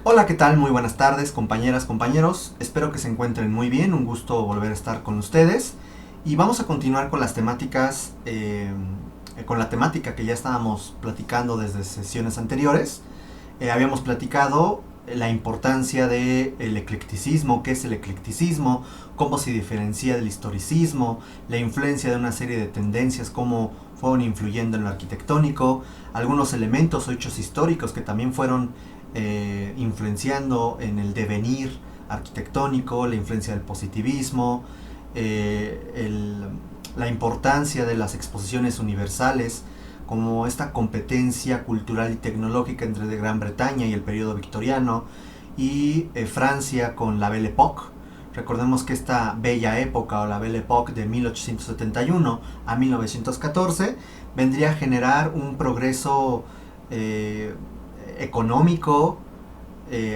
Hola, ¿qué tal? Muy buenas tardes, compañeras, compañeros. Espero que se encuentren muy bien. Un gusto volver a estar con ustedes. Y vamos a continuar con las temáticas, con la temática que ya estábamos platicando desde sesiones anteriores. Habíamos platicado la importancia del eclecticismo, qué es el eclecticismo, cómo se diferencia del historicismo, la influencia de una serie de tendencias, cómo fueron influyendo en lo arquitectónico, algunos elementos o hechos históricos que también fueron influenciando en el devenir arquitectónico, la influencia del positivismo, la importancia de las exposiciones universales, como esta competencia cultural y tecnológica entre Gran Bretaña y el periodo victoriano, y Francia con la Belle Époque. Recordemos que esta bella época o la Belle Époque de 1871 a 1914 vendría a generar un progreso económico,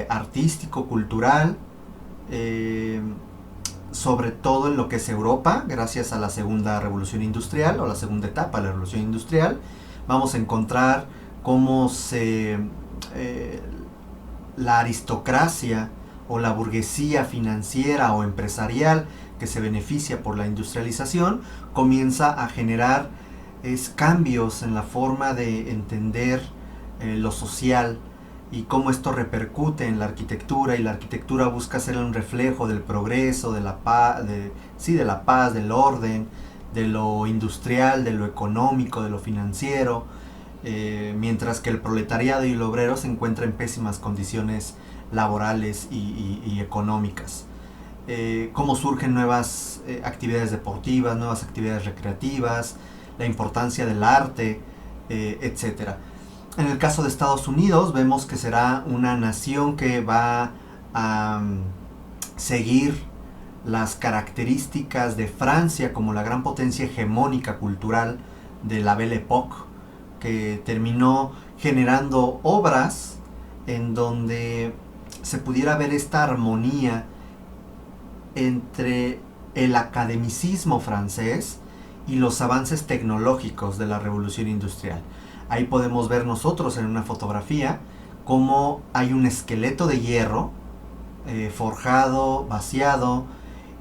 artístico, cultural, eh, sobre todo en lo que es Europa, gracias a la segunda revolución industrial o la segunda etapa de la revolución industrial. Vamos a encontrar cómo eh, la aristocracia o la burguesía financiera o empresarial que se beneficia por la industrialización comienza a generar cambios en la forma de entender lo social y cómo esto repercute en la arquitectura, y la arquitectura busca ser un reflejo del progreso, de la paz, de la paz, del orden, de lo industrial, de lo económico, de lo financiero, mientras que el proletariado y el obrero se encuentran en pésimas condiciones laborales y económicas. Cómo surgen nuevas actividades deportivas, nuevas actividades recreativas, la importancia del arte, etcétera. En el caso de Estados Unidos vemos que será una nación que va a seguir las características de Francia como la gran potencia hegemónica cultural de la Belle Époque, que terminó generando obras en donde se pudiera ver esta armonía entre el academicismo francés y los avances tecnológicos de la revolución industrial. Ahí podemos ver nosotros en una fotografía cómo hay un esqueleto de hierro forjado, vaciado,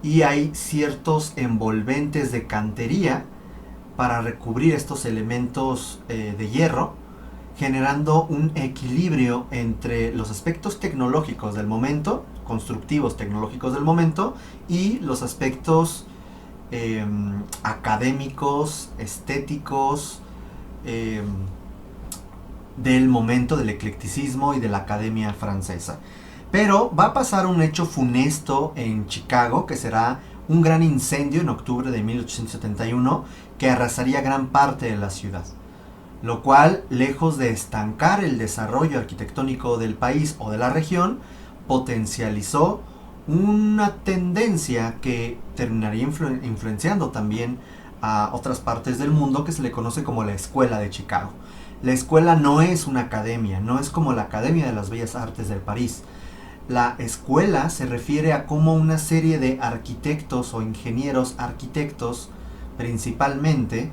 y hay ciertos envolventes de cantería para recubrir estos elementos de hierro, generando un equilibrio entre los aspectos tecnológicos del momento, constructivos tecnológicos del momento, y los aspectos académicos, estéticos, eh, del momento del eclecticismo y de la academia francesa. Pero va a pasar un hecho funesto en Chicago, que será un gran incendio en octubre de 1871 que arrasaría gran parte de la ciudad, lo cual, lejos de estancar el desarrollo arquitectónico del país o de la región, potencializó una tendencia que terminaría influenciando también a otras partes del mundo, que se le conoce como la Escuela de Chicago. La escuela no es una academia, no es como la Academia de las Bellas Artes del París. La escuela se refiere a cómo una serie de arquitectos o ingenieros arquitectos principalmente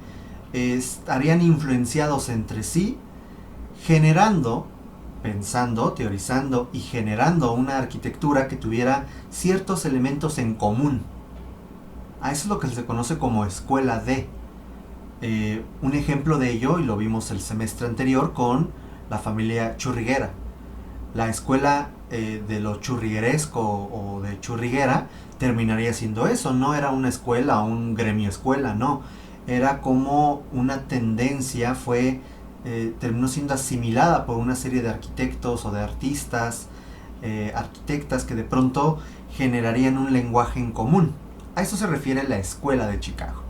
estarían influenciados entre sí, generando, pensando, teorizando y generando una arquitectura que tuviera ciertos elementos en común. A eso es lo que se conoce como escuela de. Un ejemplo de ello, y lo vimos el semestre anterior con la familia Churriguera. La escuela de lo churrigueresco o de Churriguera terminaría siendo eso. No era una escuela o un gremio escuela, no. Era como una tendencia, terminó siendo asimilada por una serie de arquitectos o de artistas, arquitectas que de pronto generarían un lenguaje en común. A eso se refiere la Escuela de Chicago.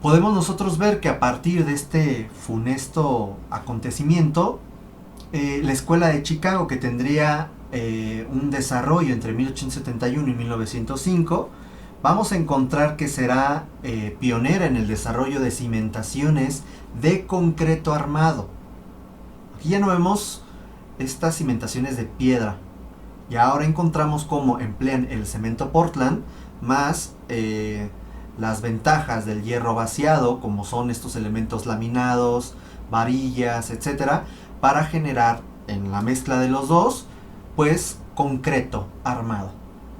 Podemos nosotros ver que a partir de este funesto acontecimiento, la Escuela de Chicago, que tendría un desarrollo entre 1871 y 1905, vamos a encontrar que será pionera en el desarrollo de cimentaciones de concreto armado. Aquí ya no vemos estas cimentaciones de piedra, y ahora encontramos cómo emplean el cemento Portland más las ventajas del hierro vaciado, como son estos elementos laminados, varillas, etcétera, para generar en la mezcla de los dos pues concreto armado,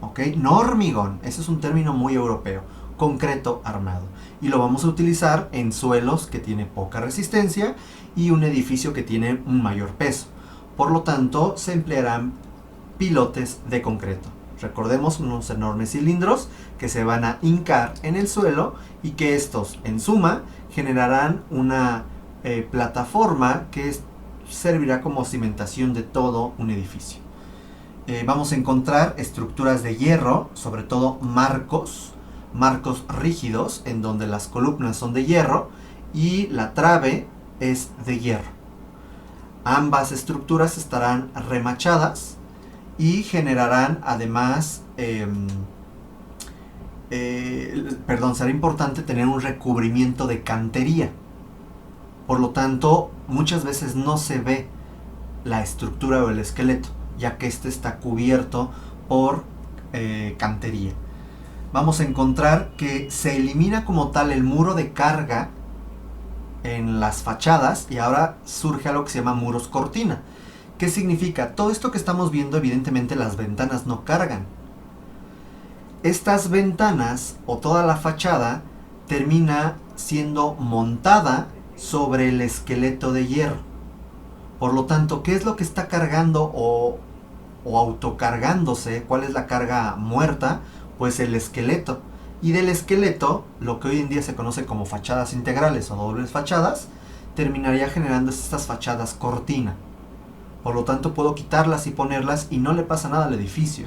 ¿ok? No hormigón, ese es un término muy europeo, concreto armado. Y lo vamos a utilizar en suelos que tienen poca resistencia y un edificio que tiene un mayor peso. Por lo tanto, se emplearán pilotes de concreto. Recordemos unos enormes cilindros que se van a hincar en el suelo y que estos, en suma, generarán una plataforma que servirá como cimentación de todo un edificio. Vamos a encontrar estructuras de hierro, sobre todo marcos rígidos, en donde las columnas son de hierro y la trave es de hierro. Ambas estructuras estarán remachadas y generarán además, será importante tener un recubrimiento de cantería. Por lo tanto, muchas veces no se ve la estructura o el esqueleto, ya que este está cubierto por cantería. Vamos a encontrar que se elimina como tal el muro de carga en las fachadas y ahora surge algo que se llama muros cortina. ¿Qué significa? Todo esto que estamos viendo, evidentemente las ventanas no cargan. Estas ventanas o toda la fachada termina siendo montada sobre el esqueleto de hierro. Por lo tanto, ¿qué es lo que está cargando o autocargándose? ¿Cuál es la carga muerta? Pues el esqueleto. Y del esqueleto, lo que hoy en día se conoce como fachadas integrales o dobles fachadas, terminaría generando estas fachadas cortina. Por lo tanto, puedo quitarlas y ponerlas y no le pasa nada al edificio.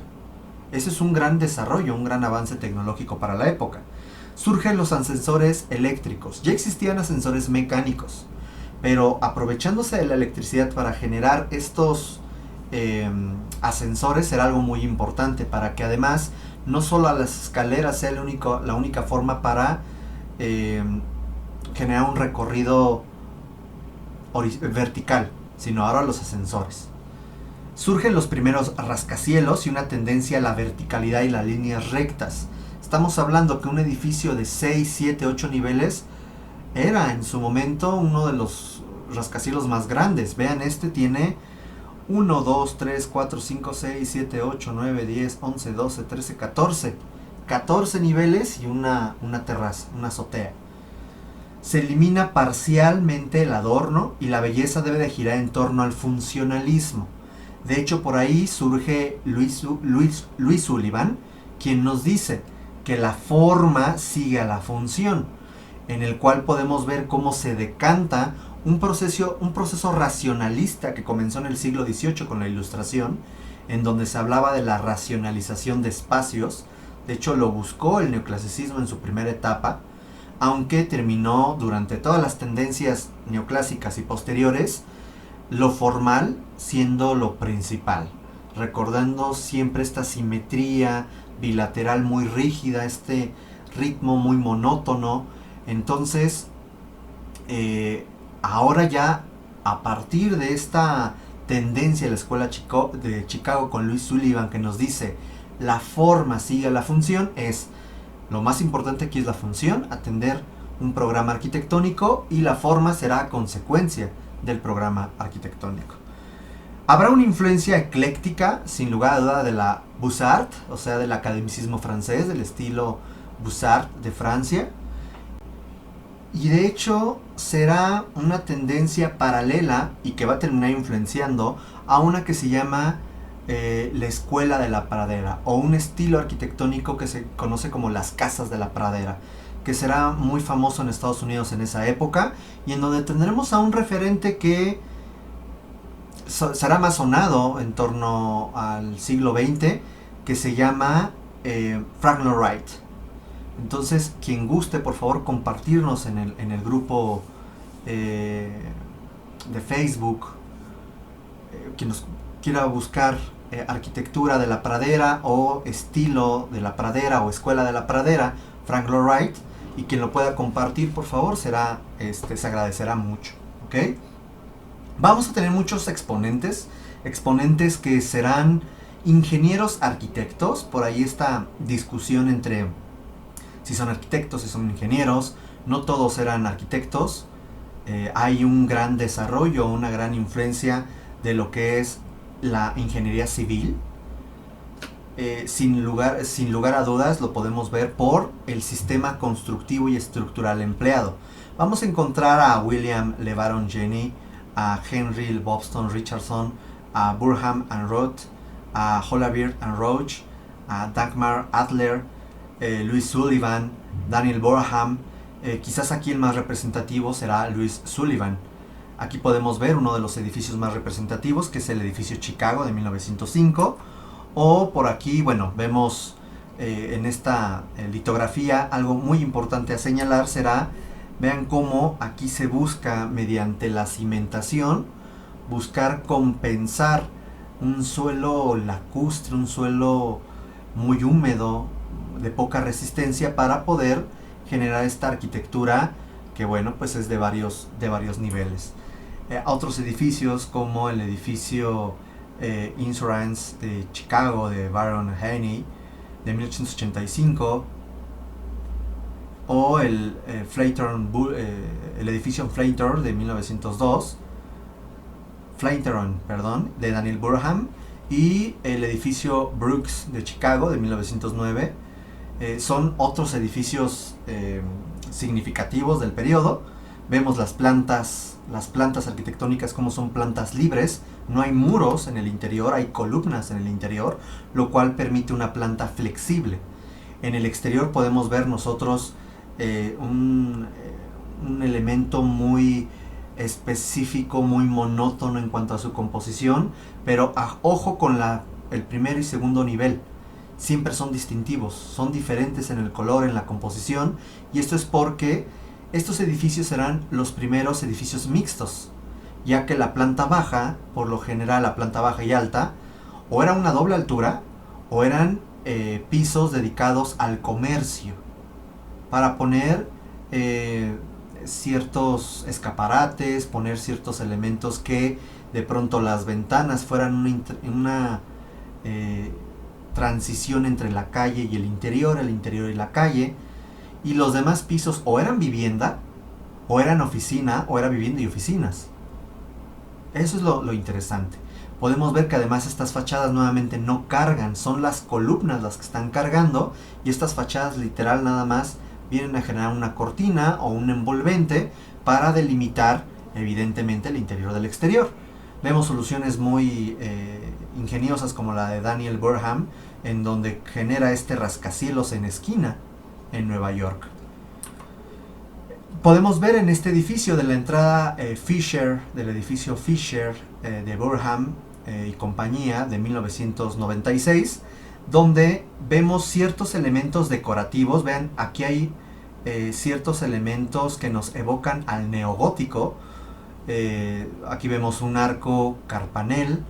Ese es un gran desarrollo, un gran avance tecnológico para la época. Surgen los ascensores eléctricos. Ya existían ascensores mecánicos, pero aprovechándose de la electricidad para generar estos ascensores era algo muy importante, para que además no solo a las escaleras sea la única forma para generar un recorrido vertical, sino ahora los ascensores. Surgen los primeros rascacielos y una tendencia a la verticalidad y las líneas rectas. Estamos hablando que un edificio de 6, 7, 8 niveles era en su momento uno de los rascacielos más grandes. Vean, este tiene 1, 2, 3, 4, 5, 6, 7, 8, 9, 10, 11, 12, 13, 14. 14 niveles y una terraza, una azotea. Se elimina parcialmente el adorno y la belleza debe de girar en torno al funcionalismo. De hecho, por ahí surge Louis Sullivan, quien nos dice que la forma sigue a la función, en el cual podemos ver cómo se decanta un proceso racionalista que comenzó en el siglo XVIII con la Ilustración, en donde se hablaba de la racionalización de espacios. De hecho, lo buscó el neoclasicismo en su primera etapa, aunque terminó durante todas las tendencias neoclásicas y posteriores, lo formal siendo lo principal, recordando siempre esta simetría bilateral muy rígida, este ritmo muy monótono. Entonces, ahora ya a partir de esta tendencia de la escuela de Chicago con Louis Sullivan, que nos dice la forma sigue la función, es lo más importante aquí es la función, atender un programa arquitectónico, y la forma será consecuencia del programa arquitectónico. Habrá una influencia ecléctica, sin lugar a duda, de la Beaux-Arts, o sea, del academicismo francés, del estilo Beaux-Arts de Francia. Y de hecho será una tendencia paralela y que va a terminar influenciando a una que se llama la escuela de la pradera, o un estilo arquitectónico que se conoce como las casas de la pradera, que será muy famoso en Estados Unidos en esa época, y en donde tendremos a un referente que será más sonado en torno al siglo XX, que se llama Frank Lloyd Wright. Entonces, quien guste, por favor, compartirnos en el grupo de Facebook, quien nos quiera buscar arquitectura de la pradera o estilo de la pradera o escuela de la pradera, Frank Lloyd Wright, y quien lo pueda compartir, por favor, se agradecerá mucho, ¿ok? Vamos a tener muchos exponentes que serán ingenieros arquitectos. Por ahí esta discusión entre si son arquitectos, si son ingenieros. No todos eran arquitectos. Hay un gran desarrollo, una gran influencia de lo que es la ingeniería civil. Sin lugar a dudas lo podemos ver por el sistema constructivo y estructural empleado. Vamos a encontrar a William LeBaron Jenney, a Henry Boston Richardson, a Burham and Roth, a Holabird and Roach, a Dagmar Adler, Louis Sullivan, Daniel Burham. Quizás aquí el más representativo será Louis Sullivan. Aquí podemos ver uno de los edificios más representativos, que es el edificio Chicago de 1905. O por aquí, bueno, vemos en esta litografía algo muy importante a señalar será, vean cómo aquí se busca mediante la cimentación, buscar compensar un suelo lacustre, un suelo muy húmedo, de poca resistencia, para poder generar esta arquitectura que, bueno, pues es de varios niveles. Otros edificios como el edificio Insurance de Chicago de Baron Haney de 1885, o el edificio Flatiron de 1902, de Daniel Burham, y el edificio Brooks de Chicago de 1909. Son otros edificios significativos del periodo. Vemos las plantas arquitectónicas como son plantas libres, no hay muros en el interior, hay columnas en el interior, lo cual permite una planta flexible. En el exterior podemos ver nosotros un elemento muy específico, muy monótono en cuanto a su composición, pero ojo con el primer y segundo nivel. Siempre son distintivos, son diferentes en el color, en la composición, y esto es porque estos edificios serán los primeros edificios mixtos, ya que la planta baja, por lo general la planta baja y alta, o era una doble altura, o eran pisos dedicados al comercio, para poner ciertos escaparates, poner ciertos elementos que de pronto las ventanas fueran una transición entre la calle y el interior y la calle, y los demás pisos o eran vivienda, o eran oficina, o era vivienda y oficinas. Eso es lo interesante. Podemos ver que además estas fachadas nuevamente no cargan, son las columnas las que están cargando, y estas fachadas literal nada más vienen a generar una cortina o un envolvente para delimitar evidentemente el interior del exterior. Vemos soluciones muy ingeniosas como la de Daniel Burham, en donde genera este rascacielos en esquina en Nueva York. Podemos ver en este edificio de la entrada Fisher, del edificio Fisher de Burham y compañía de 1996, donde vemos ciertos elementos decorativos. Vean, aquí hay ciertos elementos que nos evocan al neogótico. Aquí vemos un arco carpanel,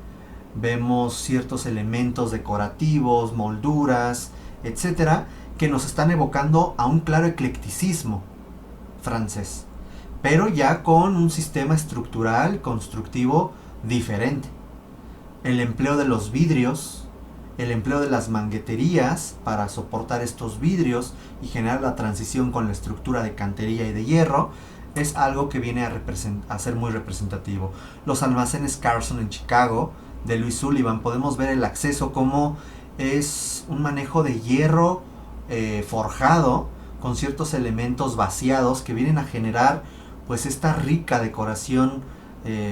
vemos ciertos elementos decorativos, molduras, etcétera, que nos están evocando a un claro eclecticismo francés, pero ya con un sistema estructural constructivo diferente. El empleo de los vidrios, el empleo de las mangueterías para soportar estos vidrios y generar la transición con la estructura de cantería y de hierro es algo que viene a ser muy representativo. Los almacenes Carson en Chicago de Louis Sullivan, podemos ver el acceso como es un manejo de hierro forjado con ciertos elementos vaciados que vienen a generar pues esta rica decoración,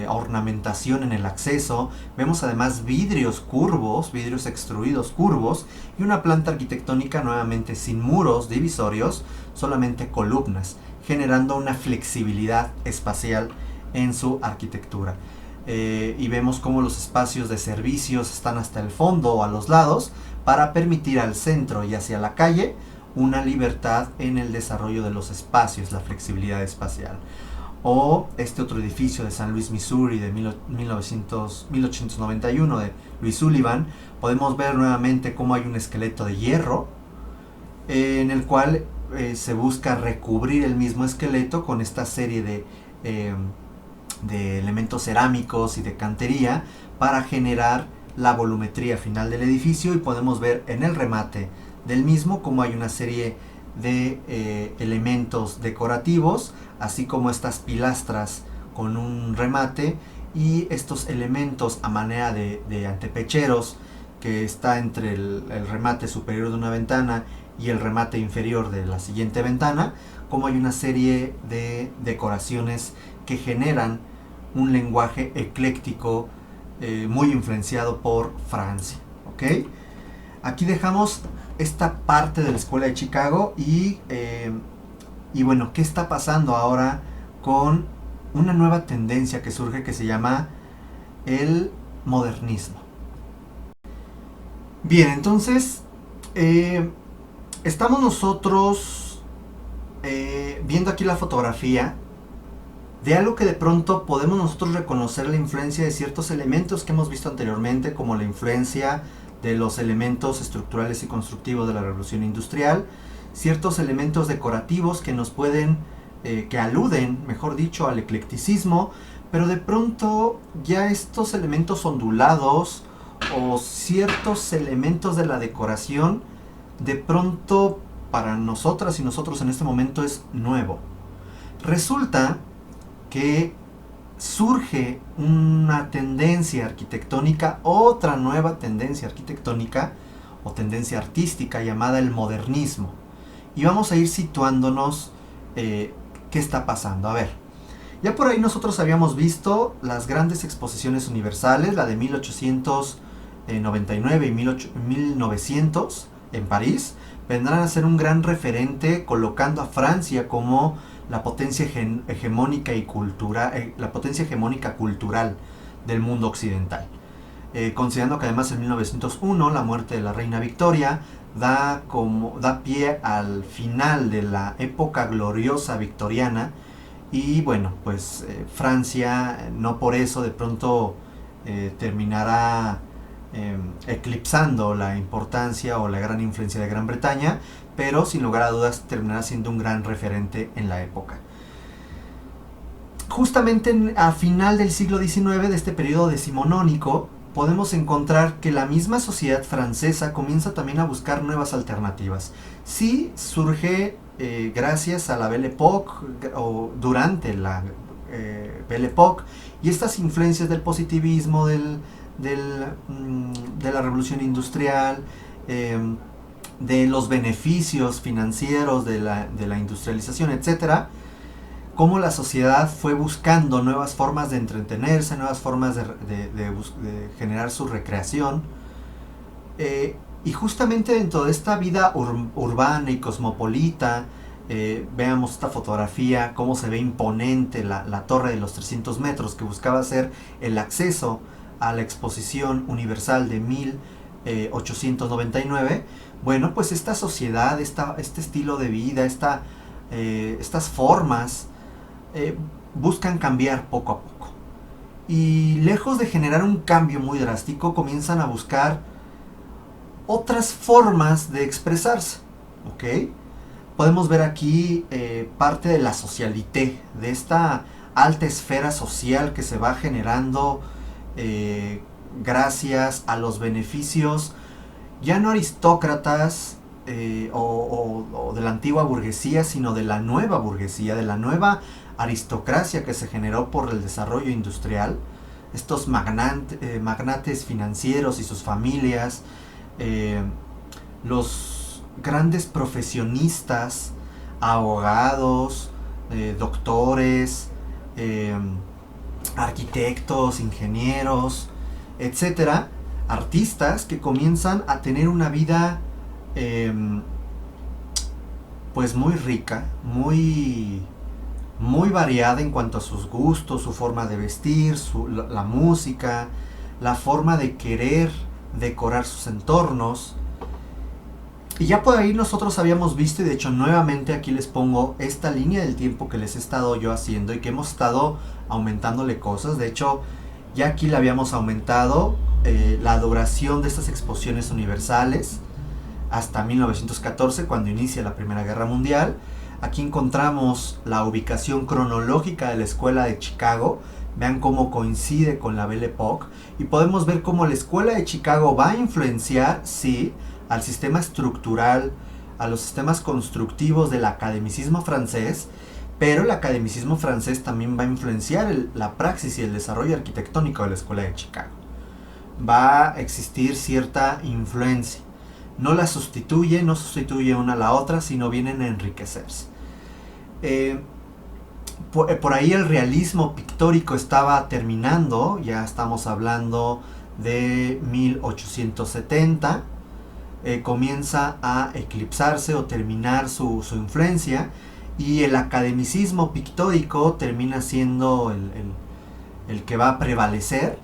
ornamentación en el acceso. Vemos además vidrios curvos, vidrios extruidos curvos, y una planta arquitectónica nuevamente sin muros divisorios, solamente columnas, generando una flexibilidad espacial en su arquitectura. Y vemos cómo los espacios de servicios están hasta el fondo o a los lados para permitir al centro y hacia la calle una libertad en el desarrollo de los espacios, la flexibilidad espacial. O este otro edificio de San Luis, Missouri de 1891 de Louis Sullivan, podemos ver nuevamente cómo hay un esqueleto de hierro en el cual se busca recubrir el mismo esqueleto con esta serie de elementos cerámicos y de cantería para generar la volumetría final del edificio, y podemos ver en el remate del mismo como hay una serie de elementos decorativos, así como estas pilastras con un remate y estos elementos a manera de antepecheros que está entre el remate superior de una ventana y el remate inferior de la siguiente ventana, como hay una serie de decoraciones que generan un lenguaje ecléctico muy influenciado por Francia. ¿Ok? Aquí dejamos esta parte de la escuela de Chicago y bueno, ¿qué está pasando ahora con una nueva tendencia que surge que se llama el modernismo? Bien, entonces estamos nosotros viendo aquí la fotografía de algo que de pronto podemos nosotros reconocer la influencia de ciertos elementos que hemos visto anteriormente, como la influencia de los elementos estructurales y constructivos de la Revolución Industrial, ciertos elementos decorativos que nos pueden, que aluden, mejor dicho, al eclecticismo, pero de pronto ya estos elementos ondulados o ciertos elementos de la decoración, de pronto para nosotras y nosotros en este momento es nuevo. Resulta que surge una tendencia arquitectónica, otra nueva tendencia arquitectónica o tendencia artística llamada el modernismo. Y vamos a ir situándonos qué está pasando. A ver, ya por ahí nosotros habíamos visto las grandes exposiciones universales, la de 1899 y 1900 en París, vendrán a ser un gran referente colocando a Francia como la potencia hegemónica y la potencia hegemónica cultural del mundo occidental. Considerando que además en 1901 la muerte de la reina Victoria da pie al final de la época gloriosa victoriana y bueno, pues Francia no por eso de pronto terminará eclipsando la importancia o la gran influencia de Gran Bretaña, pero sin lugar a dudas terminará siendo un gran referente en la época. Justamente a final del siglo XIX, de este periodo decimonónico, podemos encontrar que la misma sociedad francesa comienza también a buscar nuevas alternativas. Sí surge gracias a la Belle Époque o durante la Belle Époque y estas influencias del positivismo, de la revolución industrial, de los beneficios financieros de la industrialización, etcétera, cómo la sociedad fue buscando nuevas formas de entretenerse, nuevas formas de generar su recreación. Y justamente dentro de esta vida urbana y cosmopolita, veamos esta fotografía, cómo se ve imponente la torre de los 300 metros que buscaba ser el acceso a la exposición universal de 1899. Bueno, pues esta sociedad, este estilo de vida, estas formas buscan cambiar poco a poco. Y lejos de generar un cambio muy drástico, comienzan a buscar otras formas de expresarse. ¿Ok? Podemos ver aquí parte de la socialité, de esta alta esfera social que se va generando gracias a los beneficios ya no aristócratas o de la antigua burguesía, sino de la nueva burguesía, de la nueva aristocracia que se generó por el desarrollo industrial. Estos magnates financieros y sus familias, los grandes profesionistas, abogados, doctores, arquitectos, ingenieros, etcétera, artistas que comienzan a tener una vida pues muy rica, muy variada en cuanto a sus gustos, su forma de vestir, la música, la forma de querer decorar sus entornos. Y ya por ahí nosotros habíamos visto, y de hecho nuevamente aquí les pongo esta línea del tiempo que les he estado yo haciendo y que hemos estado aumentándole cosas. De hecho, ya aquí le habíamos aumentado la duración de estas exposiciones universales hasta 1914, cuando inicia la Primera Guerra Mundial. Aquí encontramos la ubicación cronológica de la escuela de Chicago. Vean cómo coincide con la Belle Époque. Y podemos ver cómo la escuela de Chicago va a influenciar, sí, al sistema estructural, a los sistemas constructivos del academicismo francés, Pero el academicismo francés también va a influenciar la praxis y el desarrollo arquitectónico de la Escuela de Chicago. Va a existir cierta influencia. No la sustituye, no sustituye una a la otra, sino vienen a enriquecerse. Por ahí el realismo pictórico estaba terminando, ya estamos hablando de 1870, comienza a eclipsarse o terminar su influencia, y el academicismo pictórico termina siendo el que va a prevalecer,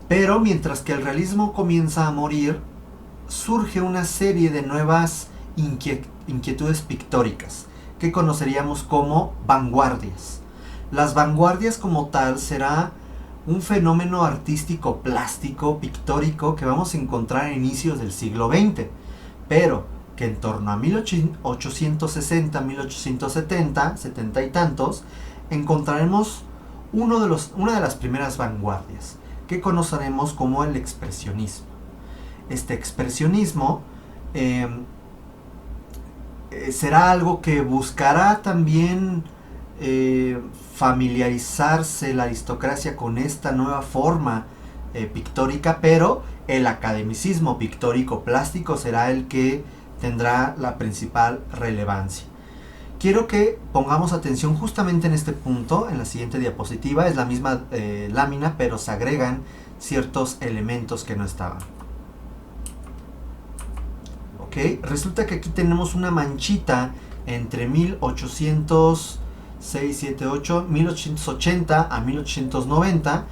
pero mientras que el realismo comienza a morir, surge una serie de nuevas inquietudes pictóricas que conoceríamos como vanguardias. Las vanguardias como tal será un fenómeno artístico plástico, pictórico, que vamos a encontrar a inicios del siglo XX, pero que en torno a 1860, 1870, 70 y tantos, encontraremos una de las primeras vanguardias, que conoceremos como el expresionismo. Este expresionismo será algo que buscará también familiarizarse la aristocracia con esta nueva forma pictórica, pero el academicismo pictórico plástico será el que tendrá la principal relevancia. Quiero que pongamos atención justamente en este punto, en la siguiente diapositiva. Es la misma lámina, pero se agregan ciertos elementos que no estaban. Ok, resulta que aquí tenemos una manchita entre 1880 a 1890,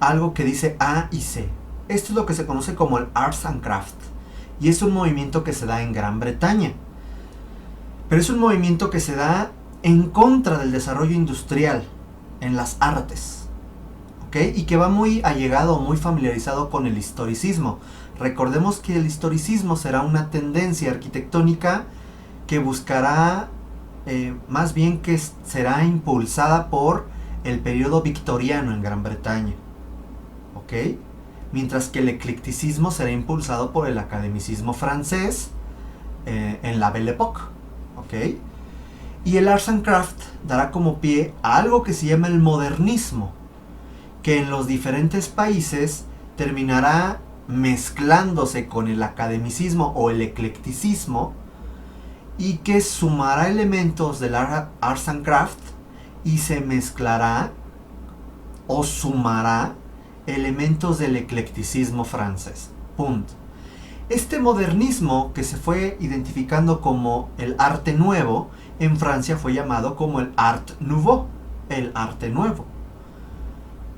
algo que dice A y C. Esto es lo que se conoce como el Arts and Crafts, y es un movimiento que se da en Gran Bretaña. Pero es un movimiento que se da en contra del desarrollo industrial en las artes, ¿ok? Y que va muy allegado, muy familiarizado con el historicismo. Recordemos que el historicismo será una tendencia arquitectónica que buscará, más bien que será impulsada por el periodo victoriano en Gran Bretaña, ¿ok? Mientras que el eclecticismo será impulsado por el academicismo francés en la Belle Époque. ¿Okay? Y el Arts and Crafts dará como pie a algo que se llama el modernismo, que en los diferentes países terminará mezclándose con el academicismo o el eclecticismo, y que sumará elementos del Arts and Crafts y se mezclará o sumará elementos del eclecticismo francés. Punto. Este modernismo, que se fue identificando como el arte nuevo, en Francia fue llamado como el Art Nouveau, el arte nuevo.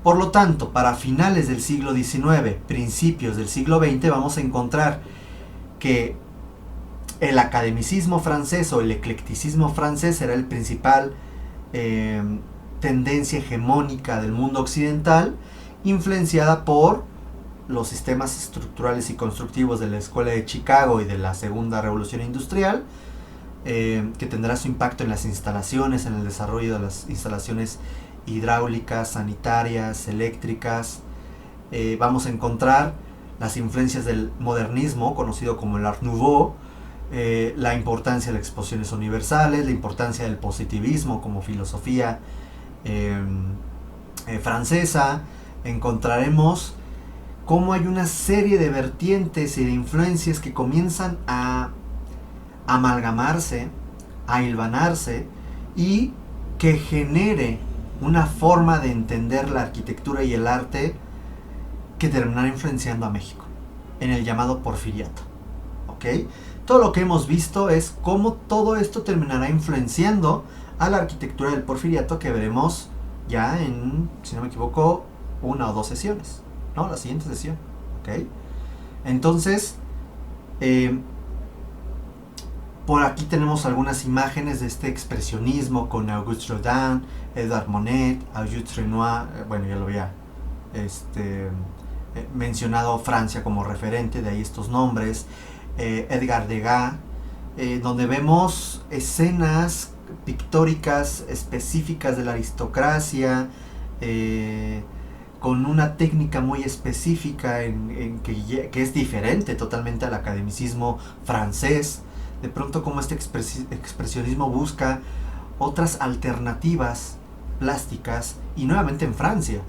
Por lo tanto, para finales del siglo XIX, principios del siglo XX, vamos a encontrar que el academicismo francés o el eclecticismo francés será el principal tendencia hegemónica del mundo occidental, influenciada por los sistemas estructurales y constructivos de la Escuela de Chicago y de la Segunda Revolución Industrial, que tendrá su impacto en las instalaciones, en el desarrollo de las instalaciones hidráulicas, sanitarias, eléctricas. Vamos a encontrar las influencias del modernismo, conocido como el Art Nouveau, la importancia de las exposiciones universales, la importancia del positivismo como filosofía francesa. Encontraremos cómo hay una serie de vertientes y de influencias que comienzan a amalgamarse, a hilvanarse, y que genere una forma de entender la arquitectura y el arte que terminará influenciando a México en el llamado Porfiriato. ¿Ok? Todo lo que hemos visto es cómo todo esto terminará influenciando a la arquitectura del Porfiriato, que veremos ya en, si no me equivoco, 1 o 2 sesiones. No, la siguiente sesión. ¿Ok? Entonces, por aquí tenemos algunas imágenes de este expresionismo con Auguste Rodin, Edouard Monet, Auguste Renoir. Bueno, ya lo había mencionado Francia como referente, de ahí estos nombres. Edgar Degas, donde vemos escenas pictóricas específicas de la aristocracia, con una técnica muy específica que es diferente totalmente al academicismo francés. De pronto, como este expresionismo busca otras alternativas plásticas, y nuevamente en Francia,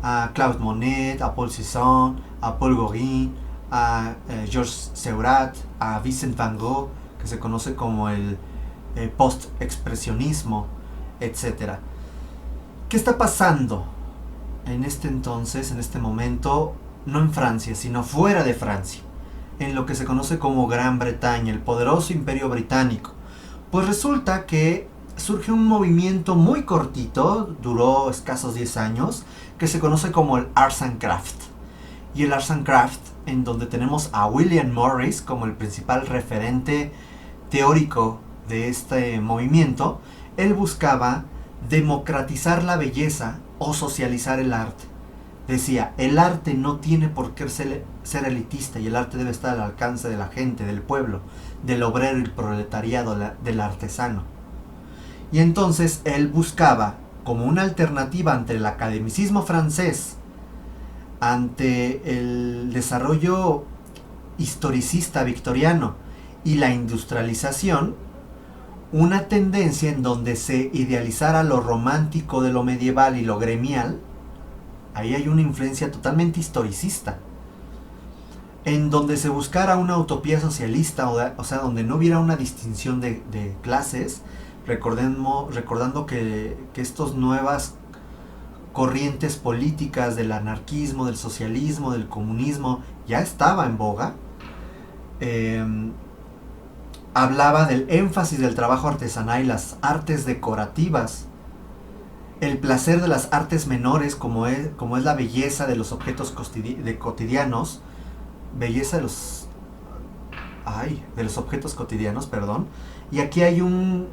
a Claude Monet, a Paul Cézanne, a Paul Gauguin, a Georges Seurat, a Vincent van Gogh, que se conoce como el post-expresionismo, etc. ¿Qué está pasando en este entonces, en este momento, no en Francia, sino fuera de Francia, en lo que se conoce como Gran Bretaña, el poderoso imperio británico? Pues resulta que surge un movimiento muy cortito, duró escasos 10 años, que se conoce como el Arts and Craft. Y el Arts and Craft, en donde tenemos a William Morris como el principal referente teórico de este movimiento, él buscaba democratizar la belleza o socializar el arte. Decía, el arte no tiene por qué ser elitista, y el arte debe estar al alcance de la gente, del pueblo, del obrero y proletariado, del artesano. Y entonces él buscaba, como una alternativa ante el academicismo francés, ante el desarrollo historicista victoriano y la industrialización, una tendencia en donde se idealizara lo romántico de lo medieval y lo gremial. Ahí hay una influencia totalmente historicista, en donde se buscara una utopía socialista, o sea, donde no hubiera una distinción de clases, recordando que estas nuevas corrientes políticas del anarquismo, del socialismo, del comunismo, ya estaba en boga. Hablaba del énfasis del trabajo artesanal y las artes decorativas, el placer de las artes menores, como es la belleza de los objetos cotidianos, belleza de los objetos cotidianos, perdón. Y aquí hay una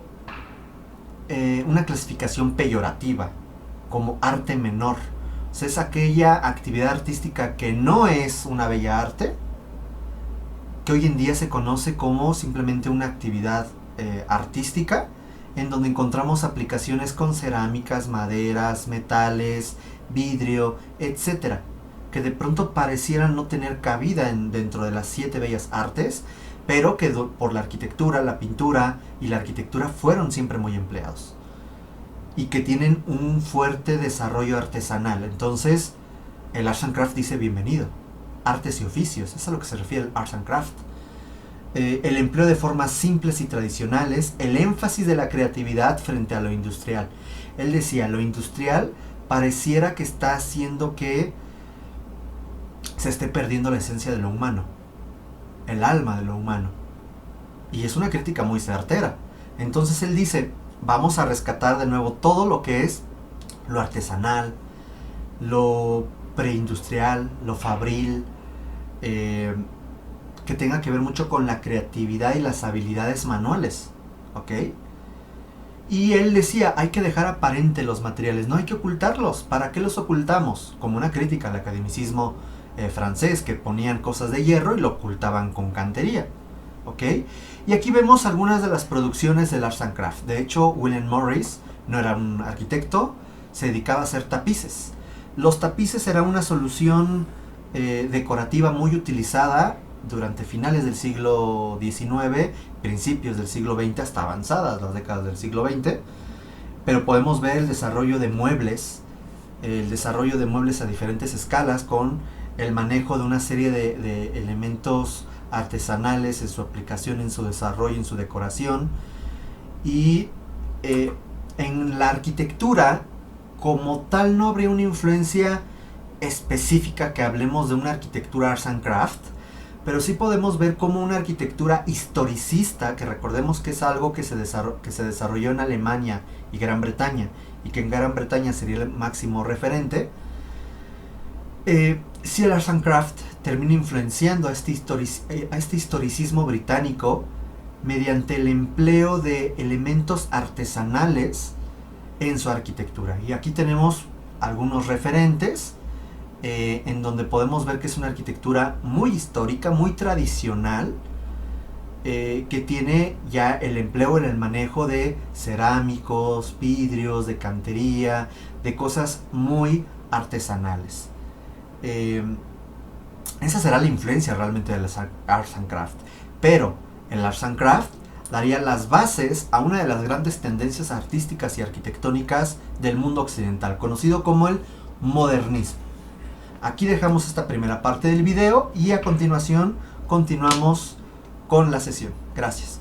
clasificación peyorativa como arte menor. O sea, es aquella actividad artística que no es una bella arte, que hoy en día se conoce como simplemente una actividad artística, en donde encontramos aplicaciones con cerámicas, maderas, metales, vidrio, etcétera, que de pronto parecieran no tener cabida dentro de las 7 bellas artes, pero que por la arquitectura, la pintura y la arquitectura fueron siempre muy empleados, y que tienen un fuerte desarrollo artesanal. Entonces, el Arts and Craft dice bienvenido, artes y oficios, es a lo que se refiere el Arts and Craft. El empleo de formas simples y tradicionales, el énfasis de la creatividad frente a lo industrial. Él decía, lo industrial pareciera que está haciendo que se esté perdiendo la esencia de lo humano, el alma de lo humano. Y es una crítica muy certera. Entonces él dice, vamos a rescatar de nuevo todo lo que es lo artesanal, lo preindustrial, lo fabril, que tenga que ver mucho con la creatividad y las habilidades manuales, ¿ok? Y él decía, hay que dejar aparente los materiales, no hay que ocultarlos. ¿Para qué los ocultamos? Como una crítica al academicismo francés, que ponían cosas de hierro y lo ocultaban con cantería, ¿ok? Y aquí vemos algunas de las producciones del Arts and Craft. De hecho, William Morris no era un arquitecto, se dedicaba a hacer tapices. Los tapices eran una solución decorativa muy utilizada durante finales del siglo XIX, principios del siglo XX, hasta avanzadas las décadas del siglo XX. Pero podemos ver el desarrollo de muebles a diferentes escalas, con el manejo de una serie de elementos artesanales en su aplicación, en su desarrollo, en su decoración. Y en la arquitectura como tal no habría una influencia específica que hablemos de una arquitectura Arts and Craft, pero sí podemos ver como una arquitectura historicista, que recordemos que es algo que se desarrolló en Alemania y Gran Bretaña, y que en Gran Bretaña sería el máximo referente. Si el Arts and Craft termina influenciando a este historicismo británico mediante el empleo de elementos artesanales en su arquitectura. Y aquí tenemos algunos referentes en donde podemos ver que es una arquitectura muy histórica, muy tradicional, que tiene ya el empleo en el manejo de cerámicos, vidrios, de cantería, de cosas muy artesanales. Esa será la influencia realmente de las Arts and Craft. Pero el Arts and Craft daría las bases a una de las grandes tendencias artísticas y arquitectónicas del mundo occidental, conocido como el modernismo. Aquí dejamos esta primera parte del video y a continuación continuamos con la sesión. Gracias.